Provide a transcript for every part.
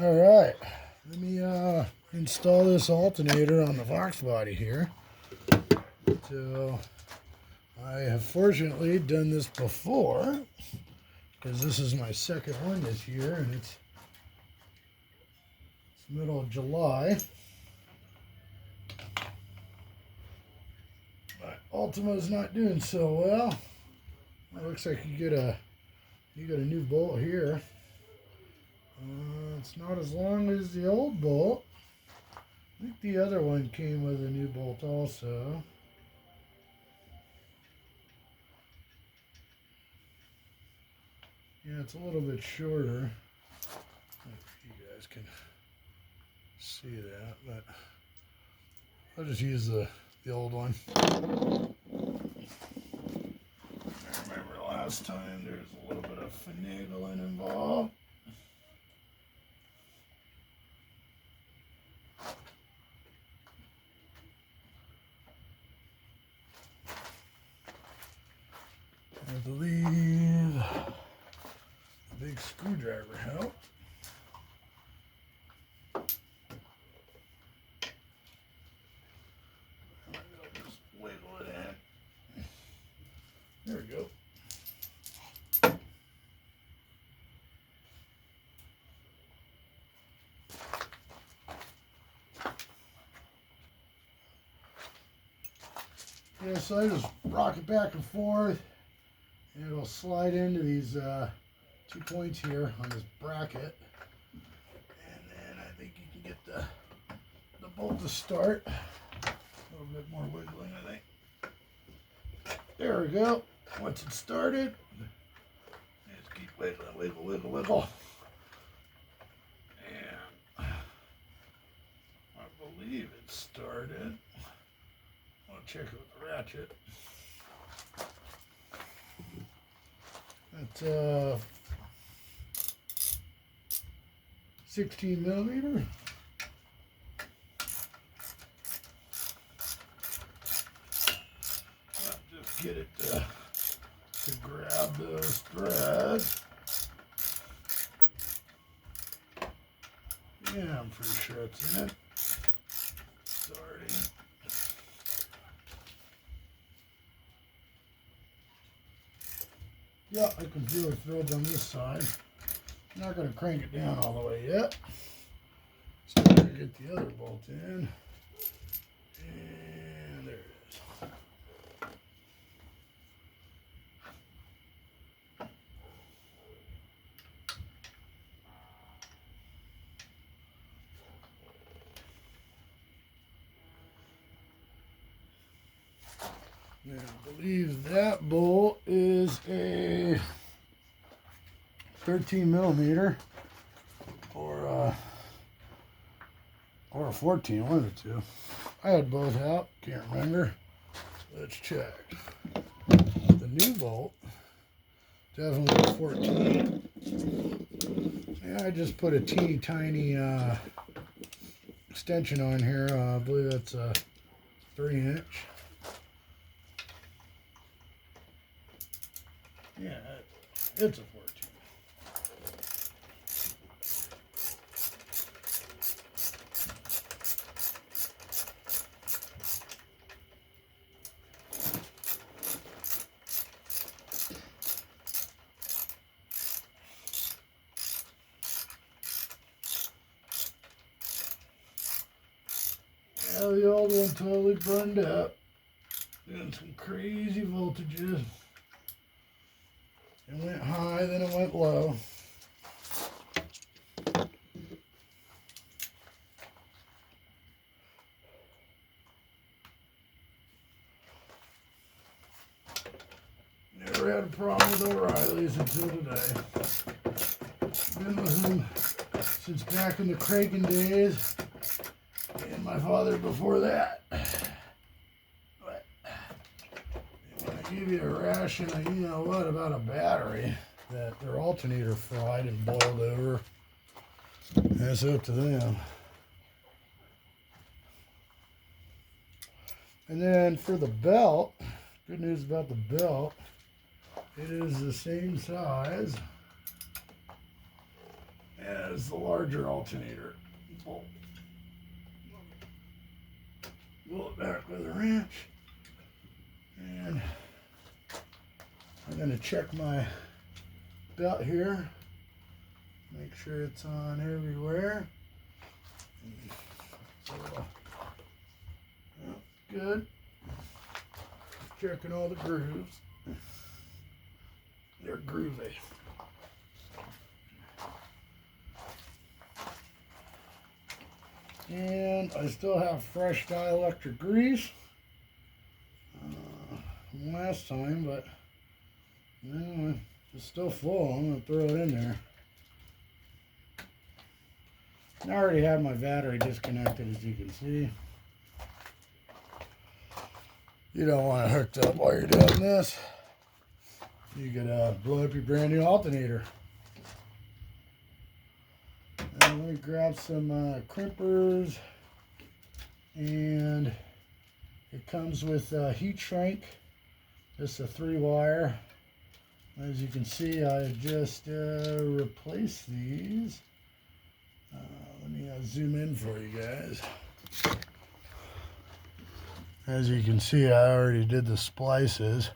All right, let me install this alternator on the Fox body here. So I have fortunately done this before because this is my second one this year, and it's middle of July. My Ultima's not doing so well. It looks like you get a new bolt here. It's not as long as the old bolt. I think the other one came with a new bolt also. Yeah, it's a little bit shorter. I don't know if you guys can see that, but I'll just use the old one. I remember last time there was a little bit of finagling involved. I believe the big screwdriver helped. I'll just wiggle it in. There we go. Yeah, so I just rock it back and forth, and it'll slide into these 2 points here on this bracket. And then I think you can get the bolt to start. A little bit more wiggling, I think. There we go. Once it's started, just keep wiggling, wiggle, wiggle, wiggle. And I believe it started. I'll check it with the ratchet. That's 16 millimeter. I'll just get it to grab those threads. Yeah, I'm pretty sure it's in it. Starting. Yeah, I can feel the threads on this side. I'm not going to crank it down all the way yet. So I'm going to get the other bolt in. And there it is. Now, I believe that bolt is a 13 millimeter or a 14, one of the two. I had both out, can't remember. Let's check. The new bolt, definitely a 14. Yeah, I just put a teeny tiny extension on here. I believe that's a 3-inch. Yeah, it's a 14. Yeah, the old one totally burned up. Doing some crazy voltages. It went high, then it went low. Never had a problem with O'Reillys until today. Been with them since back in the Kraken days, and my father before that. But when I give you a ration of, you know what, about a battery that their alternator fried and boiled over, that's up to them. And then for the belt, good news about the belt, it is the same size as the larger alternator. Pull it back with a wrench. And I'm going to check my belt here. Make sure it's on everywhere. Good. Checking all the grooves. They're groovy. And I still have fresh dielectric grease from last time, but it's still full. I'm going to throw it in there. I already have my battery disconnected, as you can see. You don't want it hooked up while you're doing this. You could blow up your brand new alternator. And let me grab some crimpers, and it comes with heat shrink. Just a 3-wire. As you can see, I just replaced these. Let me zoom in for you guys. As you can see, I already did the splices.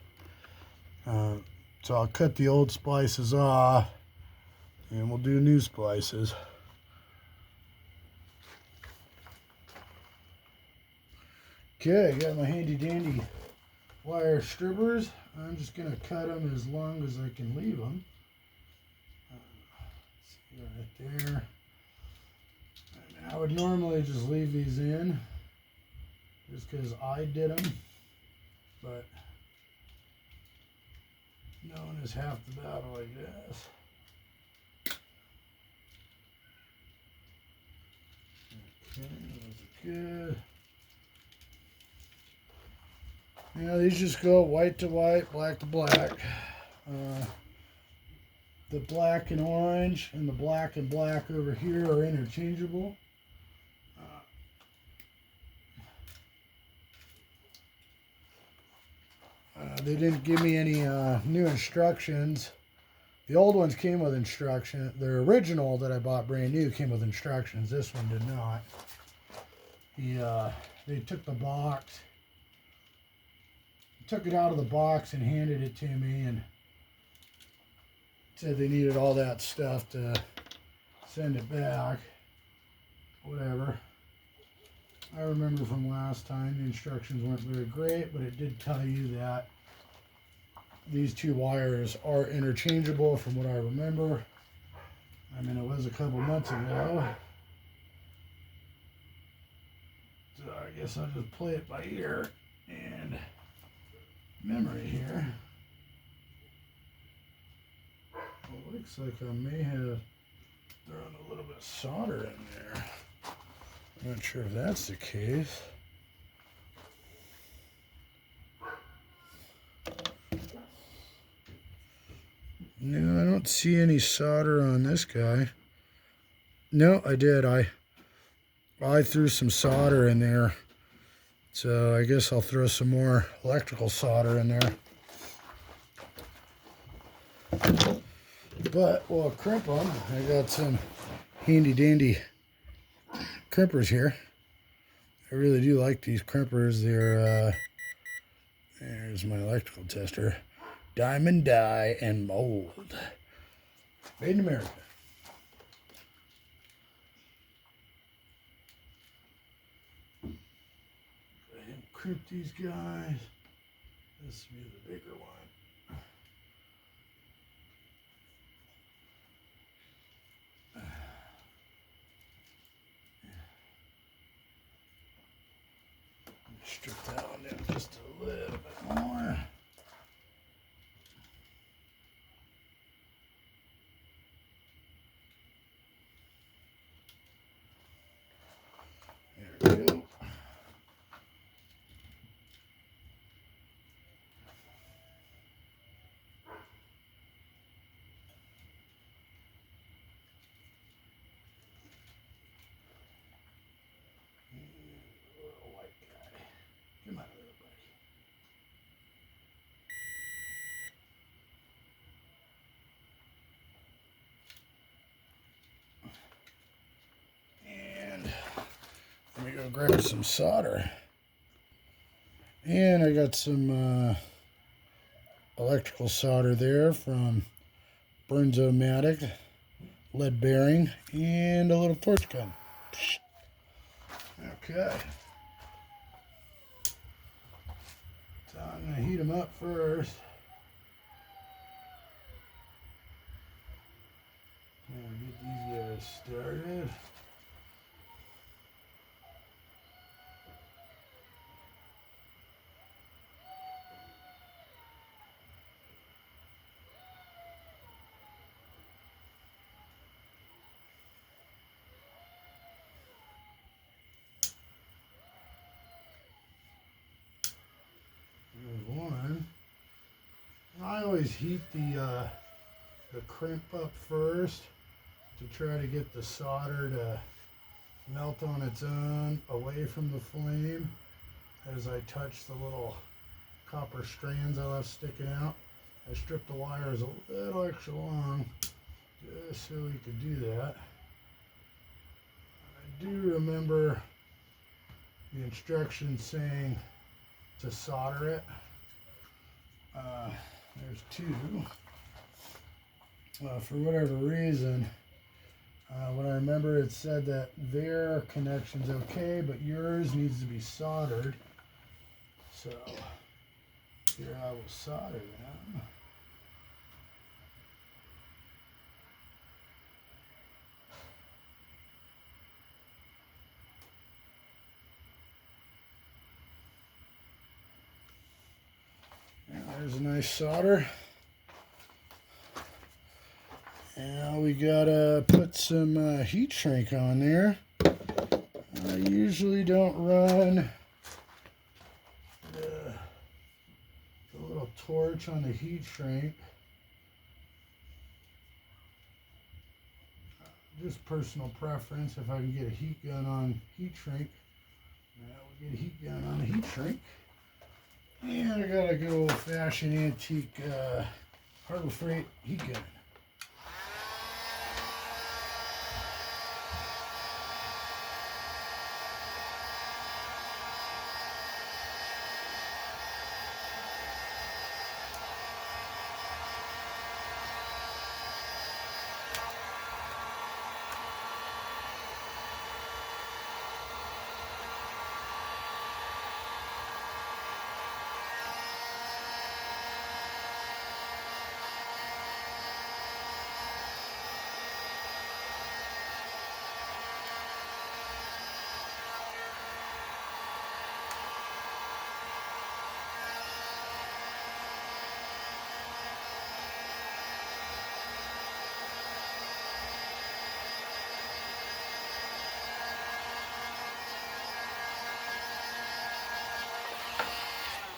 So I'll cut the old splices off, and we'll do new splices. Okay, I got my handy dandy wire strippers. I'm just going to cut them as long as I can leave them. See right there. And I would normally just leave these in, just because I did them, but no one is half the battle, I guess. Okay, that's good. Yeah, these just go white to white, black to black. The black and orange and the black and black over here are interchangeable. They didn't give me any new instructions. The old ones came with instructions. The original that I bought brand new came with instructions. This one did not. They took the box, took it out of the box and handed it to me and said they needed all that stuff to send it back. Whatever. I remember from last time the instructions weren't very great, but it did tell you that these two wires are interchangeable from what I remember. I mean, it was a couple months ago. So I guess I'll just play it by ear and memory here. Well, it looks like I may have thrown a little bit of solder in there. I'm not sure if that's the case. No, I don't see any solder on this guy. No, I did. I threw some solder in there. So I guess I'll throw some more electrical solder in there. But we'll crimp them. I got some handy dandy crimpers here. I really do like these crimpers. They're there's my electrical tester. Diamond die and mold. Made in America. Go ahead and crimp these guys. This will be the bigger one. Strip that one down just a little bit more. There we go. Little white guy. Come on, little buddy. me go grab some solder. And I got some electrical solder there from Burns-O-Matic, lead bearing, and a little torch gun. Okay. So I'm going to heat them up first. And get these guys started. There's one. I always heat the crimp up first to try to get the solder to melt on its own away from the flame as I touch the little copper strands I left sticking out. I stripped the wires a little extra long just so we could do that. I do remember the instructions saying to solder it. There's two. For whatever reason, what I remember, it said that their connection's okay, but yours needs to be soldered. So here I will solder them. There's a nice solder. Now we gotta put some heat shrink on there. I usually don't run the little torch on the heat shrink. Just personal preference. If I can get a heat gun on heat shrink, we'll get a heat gun on a heat shrink. And I got a good old-fashioned antique Harbor Freight heat gun.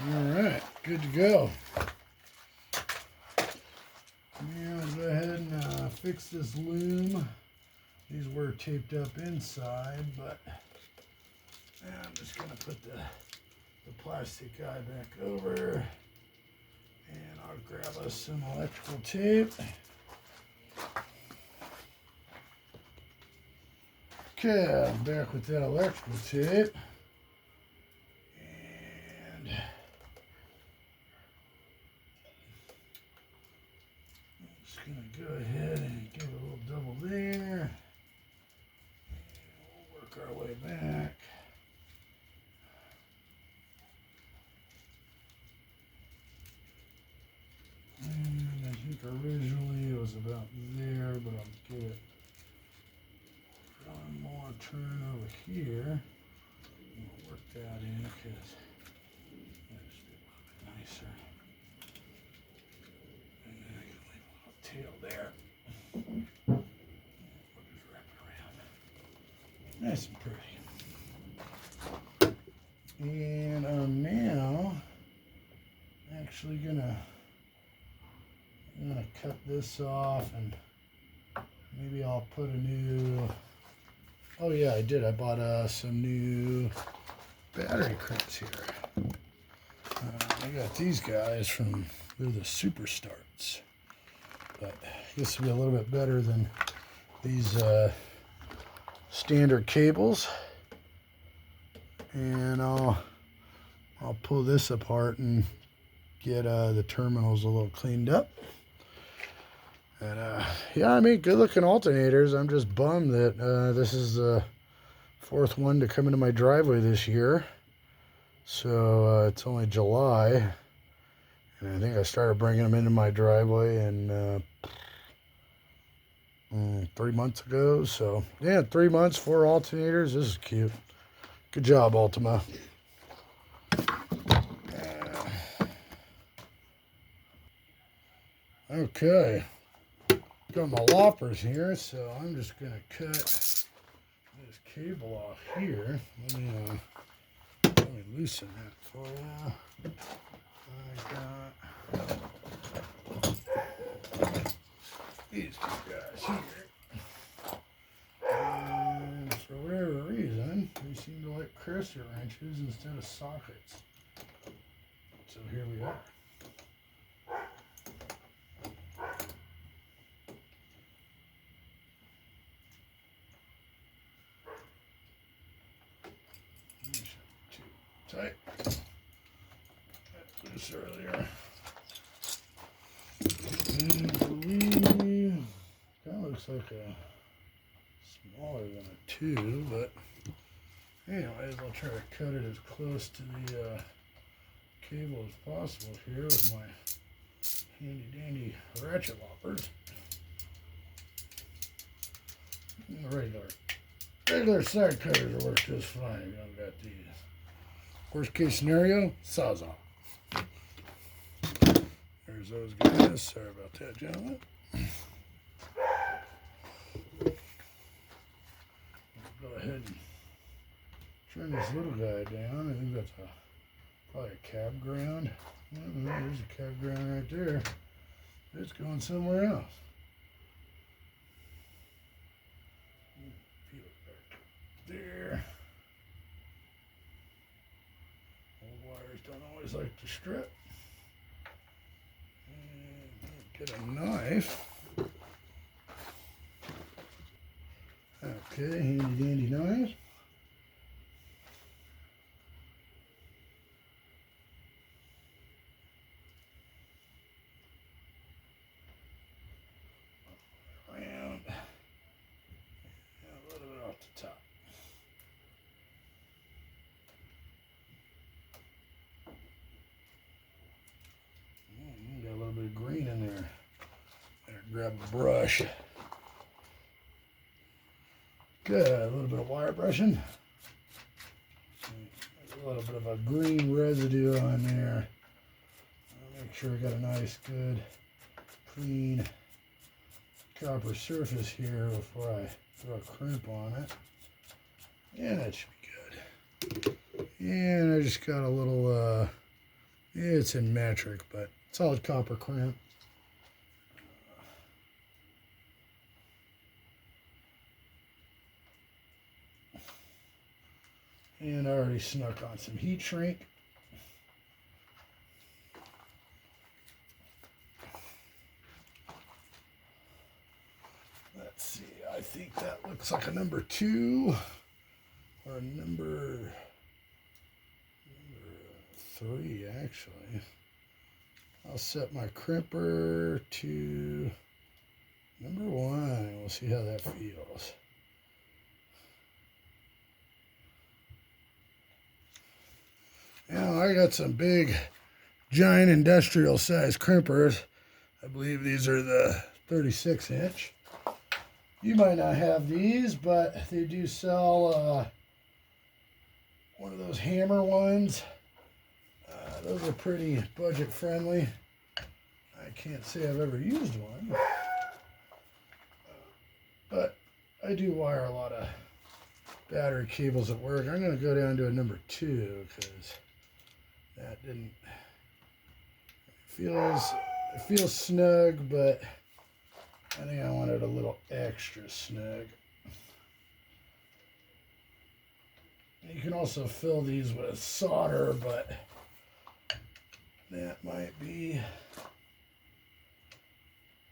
Alright, good to go. Now I'll go ahead and fix this loom. These were taped up inside, but I'm just going to put the plastic guy back over. And I'll grab us some electrical tape. Okay, I'm back with that electrical tape. And gonna go ahead and give it a little double there. And we'll work our way back. And I think originally it was about there, but I'll give it one more turn over here. And we'll work that in because that'll just be a little bit nicer. Tail there. We'll just wrap it around. Nice and pretty. And I'm now actually gonna cut this off, and maybe I'll put a new. Oh yeah, I did. I bought some new battery crimps here. I got these guys from the Super Starts. But this will be a little bit better than these standard cables. and I'll pull this apart and get the terminals a little cleaned up. And yeah, I mean, good looking alternators. I'm just bummed that this is the fourth one to come into my driveway this year. So it's only July, and I think I started bringing them into my driveway in 3 months ago. So yeah, 3 months, 4 alternators. This is cute. Good job, Ultima. Okay, got my loppers here, so I'm just gonna cut this cable off here. Let me loosen that for you. I got these two guys here, and for whatever reason, they seem to like crescent wrenches instead of sockets. So here we are. Too tight. Loose earlier. And kind of looks like a smaller than a 2, but anyways, I'll try to cut it as close to the cable as possible here with my handy dandy ratchet loppers. And the regular side cutters work just fine if you don't got these. Worst case scenario, Sawzall. There's those guys. Sorry about that, gentlemen. Go ahead and turn this little guy down. I think that's probably a cab ground. There's a cab ground right there. It's going somewhere else. Peel it back there. Old wires don't always like to strip. And get a knife. Okay, handy dandy knife. Around. And a little bit off the top. Got a little bit of green in there. Better grab a brush. Good, a little bit of wire brushing. A little bit of a green residue on there. I'll make sure I got a nice, good, clean copper surface here before I throw a crimp on it. And that should be good. And I just got a little, it's in metric, but solid copper crimp. And I already snuck on some heat shrink. Let's see, I think that looks like a number 2 or a number 3 actually. I'll set my crimper to number 1. We'll see how that feels. Now I got some big, giant industrial size crimpers. I believe these are the 36-inch. You might not have these, but they do sell one of those hammer ones. Those are pretty budget friendly. I can't say I've ever used one, but I do wire a lot of battery cables at work. I'm going to go down to a number 2 because that didn't it feels snug, but I think I wanted a little extra snug. You can also fill these with solder, but that might be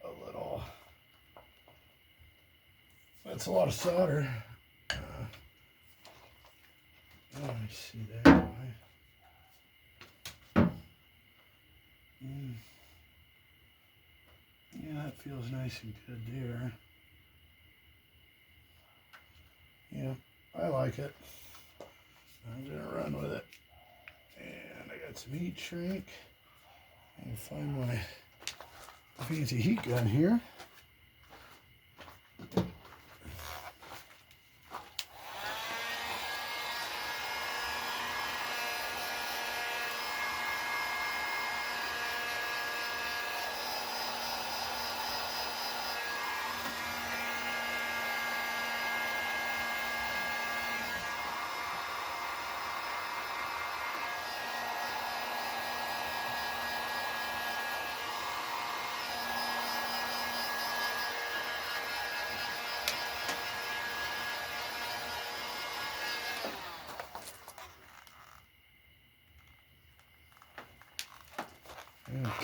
a little, that's a lot of solder. I see that. Yeah, that feels nice and good there. Yeah, I like it. I'm gonna run with it. And I got some heat shrink. And find my fancy heat gun here.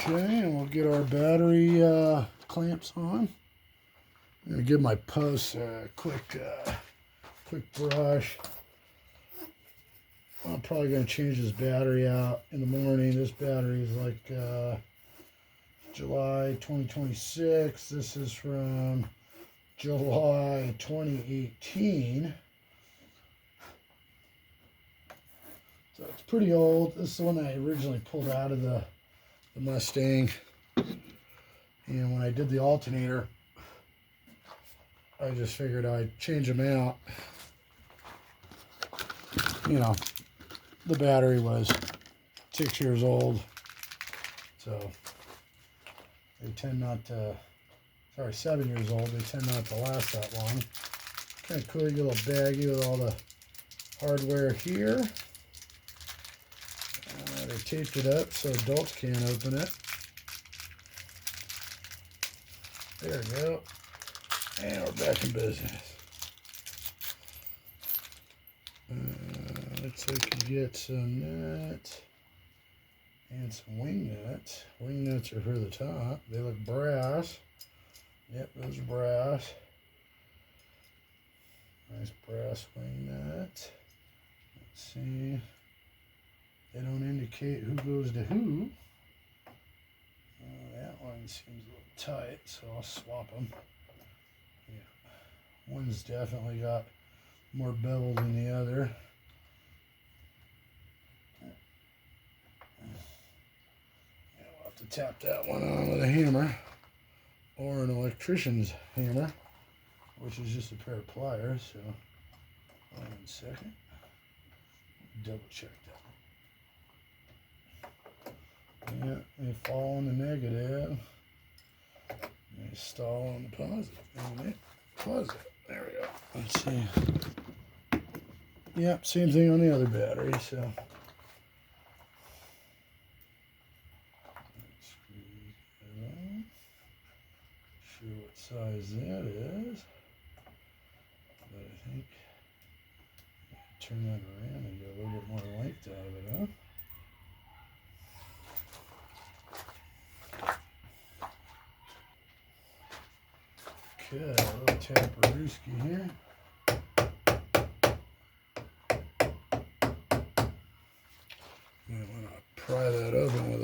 Okay, and we'll get our battery clamps on. I'm gonna give my posts a quick brush. I'm probably gonna change this battery out in the morning. This battery is like July 2026. This is from July 2018. So it's pretty old. This is the one I originally pulled out of the Mustang. And when I did the alternator, I just figured I'd change them out. You know, the battery was 6 years old, so they tend not to, 7 years old, they tend not to last that long. Kind of cool, you get a little baggie with all the hardware here. They taped it up so adults can't open it. There we go. And we're back in business. Looks like you get some nuts and some wing nuts. Wing nuts are for the top. They look brass. Yep, those are brass. Nice brass wing nuts. Let's see. They don't indicate who goes to who. That one seems a little tight, so I'll swap them. Yeah. One's definitely got more bevel than the other. Yeah, we'll have to tap that one on with a hammer or an electrician's hammer, which is just a pair of pliers. So, hold on a second. Double check that. Yeah, they fall on the negative. They stall on the positive. And they positive. There we go. Let's see. Yep, same thing on the other battery. So, let's squeeze it on. Sure what size that is. But I think turn that around and get a little bit more length out of it, huh? Okay, a little taparooski here. I'm going to pry that open with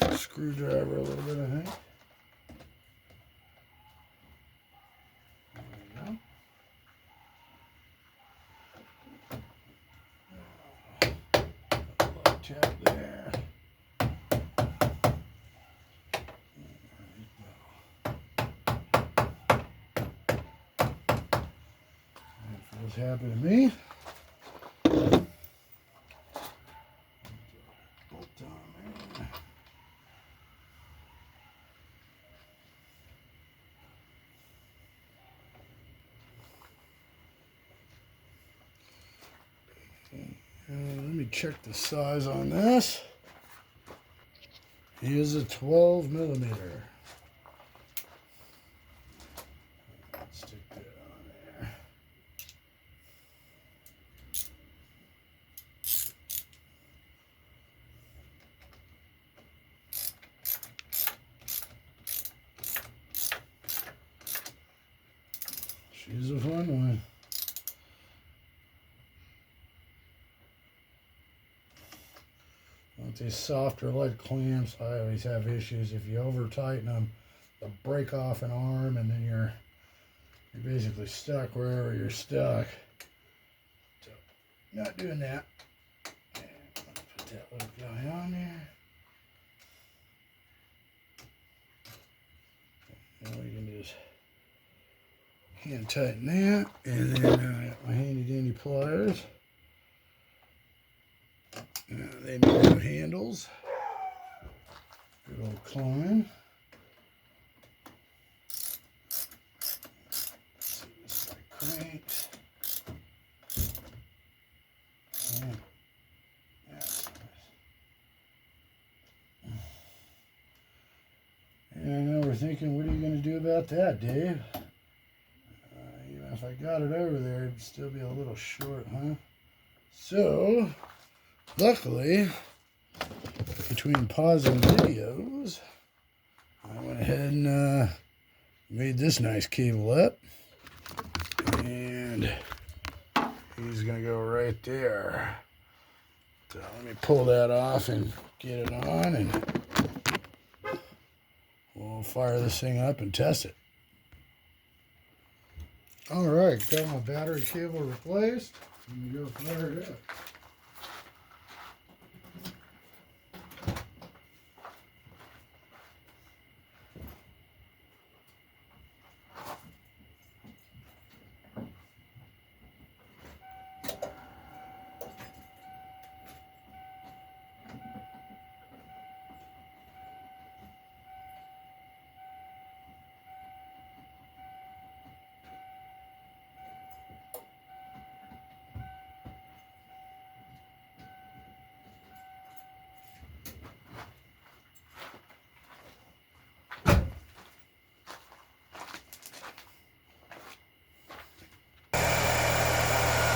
a screwdriver a little bit, I think. There we go. A little tap there. That feels happy to me. Let me check the size on this. It is a 12 millimeter. Let's stick that on there. She's a fun one. With these softer lead clamps, I always have issues. If you over tighten them, they'll break off an arm, and then you're basically stuck wherever you're stuck. So, not doing that. And I'm gonna put that little guy on there. Now we can just hand tighten that, and then I got my handy dandy pliers. They make no handles. Good old climb. See this side cranks. Yeah, that's nice. And I know we're thinking, what are you going to do about that, Dave? Even if I got it over there, it'd still be a little short, huh? So, luckily, between pausing videos, I went ahead and made this nice cable up. And he's going to go right there. So let me pull that off and get it on, and we'll fire this thing up and test it. Alright, got my battery cable replaced. Let me go fire it up.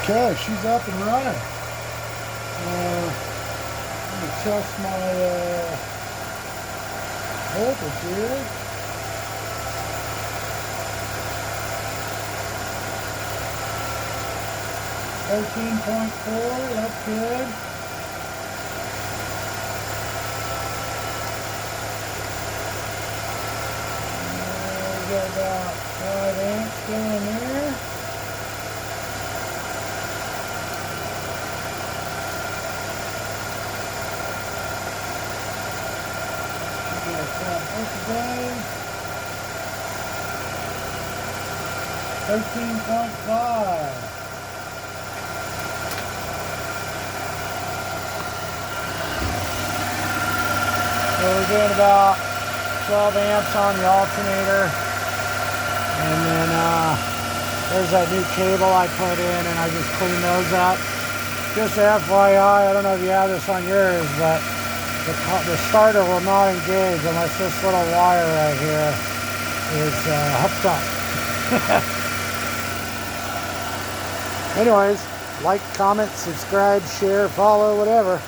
Okay, she's up and running. Let me test my voltage here. .4, that's good. We got about 5 amps going there. Today, 13.5. So we're doing about 12 amps on the alternator, and then there's that new cable I put in, and I just cleaned those up. Just FYI, I don't know if you have this on yours, but the starter will not engage unless this little wire right here is hooked up. Anyways, like, comment, subscribe, share, follow, whatever.